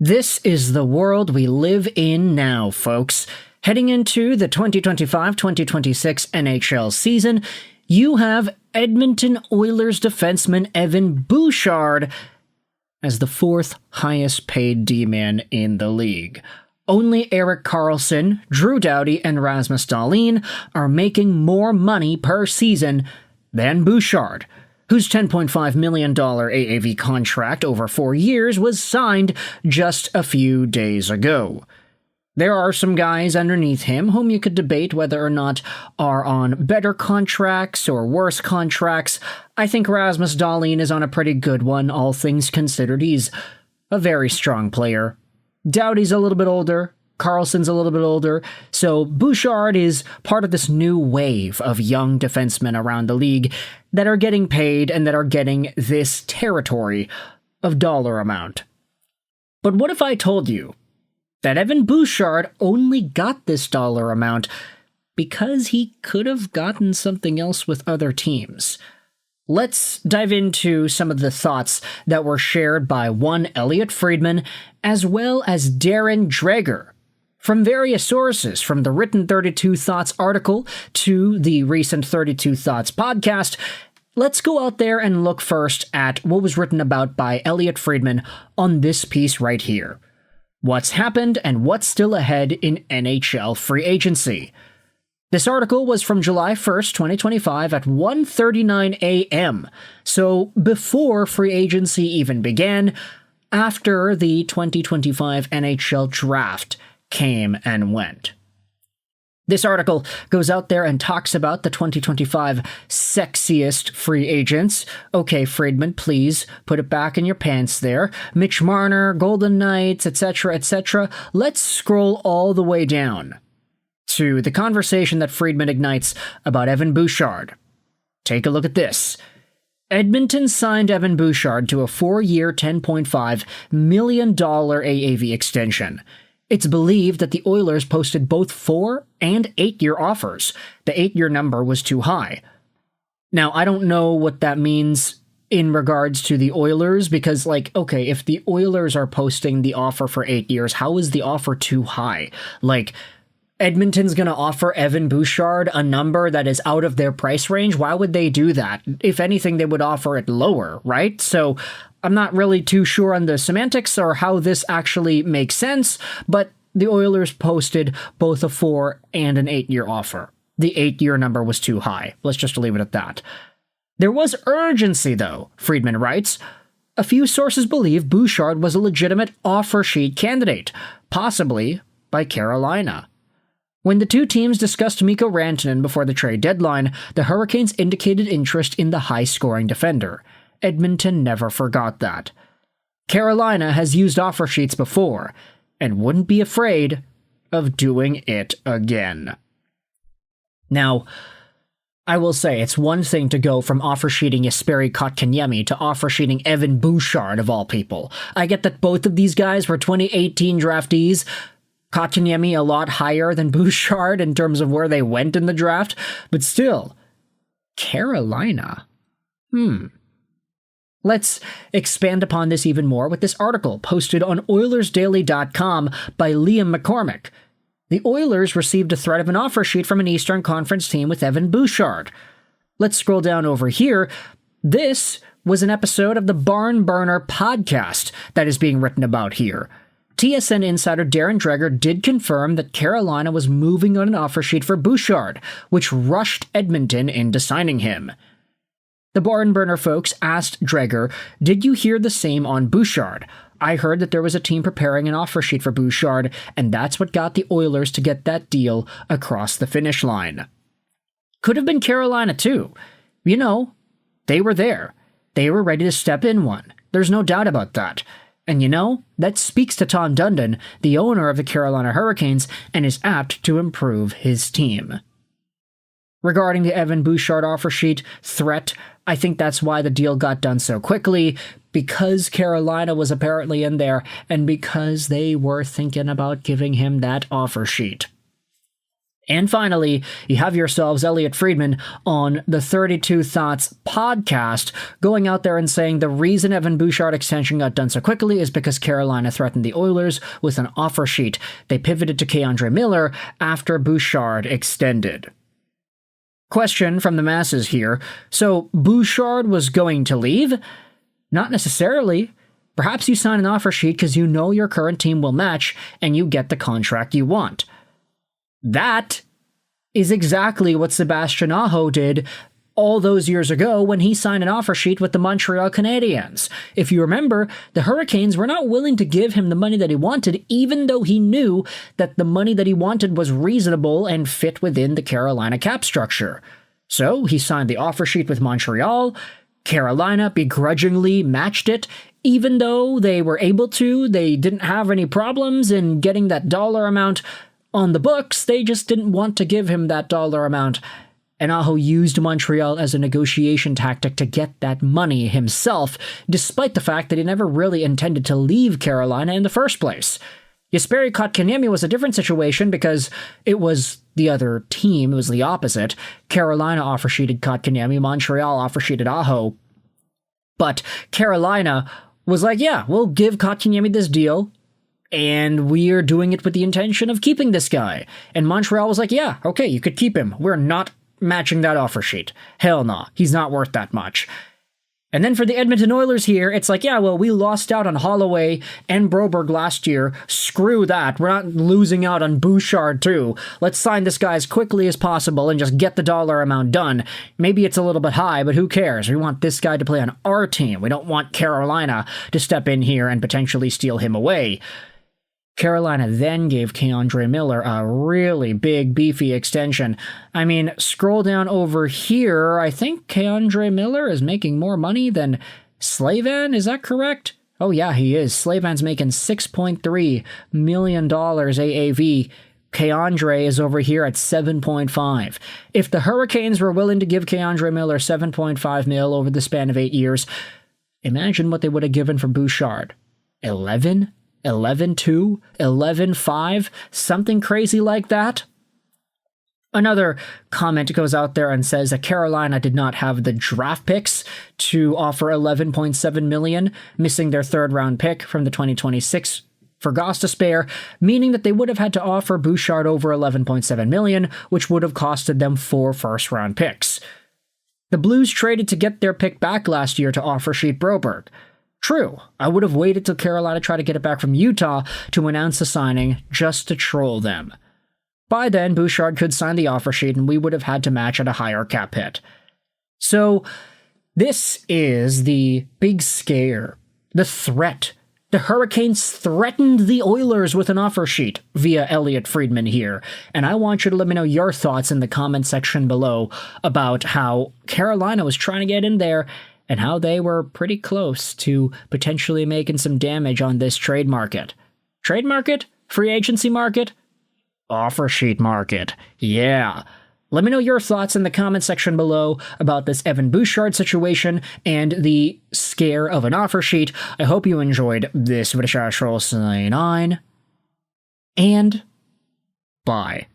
This is the world we live in now, folks. Heading into the 2025-2026 NHL season, you have Edmonton Oilers defenseman Evan Bouchard as the fourth highest paid D-man in the league. Only Erik Karlsson, Drew Doughty, and Rasmus Dahlin are making more money per season than Bouchard, whose $10.5 million AAV contract over 4 years was signed just a few days ago. There are some guys underneath him whom you could debate whether or not are on better contracts or worse contracts. I think Rasmus Dahlin is on a pretty good one, all things considered. He's a very strong player. Doughty's a little bit older. Karlsson's a little bit older, so Bouchard is part of this new wave of young defensemen around the league that are getting paid and that are getting this territory of dollar amount. But what if I told you that Evan Bouchard only got this dollar amount because he could have gotten something else with other teams? Let's dive into some of the thoughts that were shared by one Elliotte Friedman as well as Darren Dreger from various sources, from the written 32 Thoughts article to the recent 32 Thoughts podcast. Let's go out there and look first at what was written about by Elliotte Friedman on this piece right here. What's happened and what's still ahead in NHL free agency. This article was from July 1st, 2025 at 1:39 a.m., so before free agency even began, after the 2025 NHL Draft came and went. This article goes out there and talks about the 2025 sexiest free agents. Okay, Friedman, please put it back in your pants there. Mitch Marner, Golden Knights, etc., etc. Let's scroll all the way down to the conversation that Friedman ignites about Evan Bouchard. Take a look at this. Edmonton signed Evan Bouchard to a 4-year, $10.5 million AAV extension. It's believed that the Oilers posted both 4- and 8-year offers. The 8-year number was too high. Now, I don't know what that means in regards to the Oilers, because, okay, if the Oilers are posting the offer for 8 years, how is the offer too high? Edmonton's going to offer Evan Bouchard a number that is out of their price range. Why would they do that? If anything, they would offer it lower, right? So I'm not really too sure on the semantics or how this actually makes sense, but the Oilers posted both a 4- and an 8-year offer. The 8-year number was too high. Let's just leave it at that. There was urgency, though, Friedman writes. A few sources believe Bouchard was a legitimate offer sheet candidate, possibly by Carolina. When the two teams discussed Mikko Rantanen before the trade deadline, the Hurricanes indicated interest in the high-scoring defender. Edmonton never forgot that. Carolina has used offer sheets before, and wouldn't be afraid of doing it again. Now, I will say, it's one thing to go from offer sheeting Jesperi Kotkaniemi to offer sheeting Evan Bouchard, of all people. I get that both of these guys were 2018 draftees, Kotkaniemi a lot higher than Bouchard in terms of where they went in the draft, but still, Carolina. Let's expand upon this even more with this article posted on OilersDaily.com by Liam McCormick. The Oilers received a threat of an offer sheet from an Eastern Conference team with Evan Bouchard. Let's scroll down over here. This was an episode of the Barn Burner podcast that is being written about here. TSN insider Darren Dreger did confirm that Carolina was moving on an offer sheet for Bouchard, which rushed Edmonton into signing him. The Barn Burner folks asked Dreger, "Did you hear the same on Bouchard? I heard that there was a team preparing an offer sheet for Bouchard, and that's what got the Oilers to get that deal across the finish line." Could have been Carolina too. You know, they were there. They were ready to step in one. There's no doubt about that. And you know, that speaks to Tom Dundon, the owner of the Carolina Hurricanes, and is apt to improve his team. Regarding the Evan Bouchard offer sheet threat, I think that's why the deal got done so quickly, because Carolina was apparently in there, and because they were thinking about giving him that offer sheet. And finally, you have yourselves Elliotte Friedman on the 32 Thoughts podcast going out there and saying the reason Evan Bouchard extension got done so quickly is because Carolina threatened the Oilers with an offer sheet. They pivoted to K'Andre Miller after Bouchard extended. Question from the masses here. So Bouchard was going to leave? Not necessarily. Perhaps you sign an offer sheet because you know your current team will match and you get the contract you want. That is exactly what Sebastian Aho did all those years ago when he signed an offer sheet with the Montreal Canadiens. If you remember, the Hurricanes were not willing to give him the money that he wanted, even though he knew that the money that he wanted was reasonable and fit within the Carolina cap structure. So he signed the offer sheet with Montreal. Carolina begrudgingly matched it. Even though they were able to, they didn't have any problems in getting that dollar amount on the books. They just didn't want to give him that dollar amount. And Aho used Montreal as a negotiation tactic to get that money himself, despite the fact that he never really intended to leave Carolina in the first place. Jesperi Kotkaniemi was a different situation because it was the other team. It was the opposite. Carolina offer-sheeted Kotkaniemi, Montreal offer-sheeted Aho. But Carolina was like, yeah, we'll give Kotkaniemi this deal, and we're doing it with the intention of keeping this guy. And Montreal was like, yeah, okay, you could keep him. We're not matching that offer sheet. Hell no, he's not worth that much. And then for the Edmonton Oilers here, it's like, yeah, well, we lost out on Holloway and Broberg last year. Screw that. We're not losing out on Bouchard too. Let's sign this guy as quickly as possible and just get the dollar amount done. Maybe it's a little bit high, but who cares? We want this guy to play on our team. We don't want Carolina to step in here and potentially steal him away. Carolina then gave K'Andre Miller a really big, beefy extension. I mean, scroll down over here. I think K'Andre Miller is making more money than Slavin. Is that correct? Oh, yeah, he is. Slavin's making $6.3 million AAV. K'Andre is over here at 7.5. If the Hurricanes were willing to give K'Andre Miller 7.5 mil over the span of 8 years, imagine what they would have given for Bouchard. 11? 11-2, 11-5, something crazy like that. Another comment goes out there and says that Carolina did not have the draft picks to offer $11.7 million, missing their third-round pick from the 2026 for Gostisbehere, meaning that they would have had to offer Bouchard over $11.7 million, which would have costed them 4 first-round picks. The Blues traded to get their pick back last year to offer Sheet Broberg. True, I would have waited till Carolina tried to get it back from Utah to announce the signing just to troll them. By then, Bouchard could sign the offer sheet and we would have had to match at a higher cap hit. So, this is the big scare, the threat. The Hurricanes threatened the Oilers with an offer sheet via Elliotte Friedman here, and I want you to let me know your thoughts in the comment section below about how Carolina was trying to get in there and how they were pretty close to potentially making some damage on this trade market. Trade market? Free agency market? Offer sheet market. Yeah. Let me know your thoughts in the comment section below about this Evan Bouchard situation and the scare of an offer sheet. I hope you enjoyed this video. And bye.